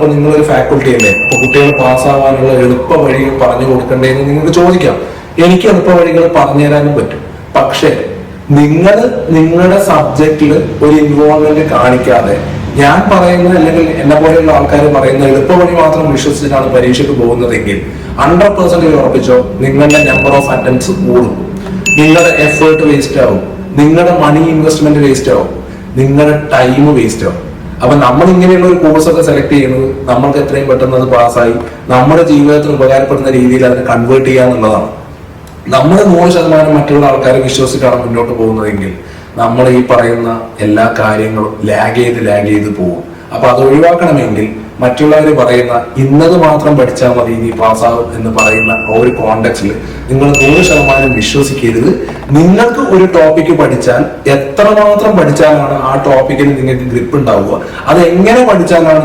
അപ്പൊ നിങ്ങളൊരു ഫാക്കൽറ്റി അല്ലേ, അപ്പൊ കുട്ടികൾ പാസ്സാവാനുള്ള എളുപ്പ വഴികൾ പറഞ്ഞു കൊടുക്കണ്ടേന്ന് നിങ്ങൾക്ക് ചോദിക്കാം. എനിക്ക് എളുപ്പ വഴികൾ പറഞ്ഞു തരാനും പറ്റും. പക്ഷേ നിങ്ങൾ നിങ്ങളുടെ സബ്ജക്റ്റിൽ ഒരു ഇൻവോൾവ്മെന്റ് കാണിക്കാതെ ഞാൻ പറയുന്ന അല്ലെങ്കിൽ എന്നെ പോലെയുള്ള ആൾക്കാർ പറയുന്ന എളുപ്പവഴി മാത്രം വിശ്വസിച്ചിട്ടാണ് പരീക്ഷയ്ക്ക് പോകുന്നതെങ്കിൽ 100% ഉറപ്പിച്ചോ, നിങ്ങളുടെ നമ്പർ ഓഫ് അറ്റംപ്റ്റ്സ് കൂടും, നിങ്ങളുടെ എഫേർട്ട് വേസ്റ്റ് ആവും, നിങ്ങളുടെ മണി ഇൻവെസ്റ്റ്മെന്റ് വേസ്റ്റ് ആവും, നിങ്ങളുടെ ടൈം വേസ്റ്റ് ആവും. അപ്പൊ നമ്മൾ ഇങ്ങനെയുള്ള ഒരു കോഴ്സ് ഒക്കെ സെലക്ട് ചെയ്യുന്നത് നമ്മൾക്ക് എത്രയും പെട്ടെന്ന് അത് പാസ്സായി നമ്മുടെ ജീവിതത്തിന് ഉപകാരപ്പെടുന്ന രീതിയിൽ അതിനെ കൺവേർട്ട് ചെയ്യുക എന്നുള്ളതാണ്. നമ്മൾ 100% മറ്റുള്ള ആൾക്കാരെ വിശ്വസിച്ചാണ് മുന്നോട്ട് പോകുന്നതെങ്കിൽ നമ്മൾ ഈ പറയുന്ന എല്ലാ കാര്യങ്ങളും ലാഗ് ചെയ്ത് പോകും. അപ്പൊ അത് ഒഴിവാക്കണമെങ്കിൽ മറ്റുള്ളവർ പറയുന്ന ഇന്നത് മാത്രം പഠിച്ചാൽ മതി നീ പാസ്സാവും എന്ന് പറയുന്ന ഒരു കോണ്ടെക്സ്റ്റിൽ നിങ്ങൾ 100% വിശ്വസിക്കരുത്. നിങ്ങൾക്ക് ഒരു ടോപ്പിക്ക് പഠിച്ചാൽ എത്രമാത്രം പഠിച്ചാലാണ് ആ ടോപ്പിക്കിൽ നിങ്ങൾക്ക് ഗ്രിപ്പ് ഉണ്ടാവുക, അത് എങ്ങനെ പഠിച്ചാലാണ്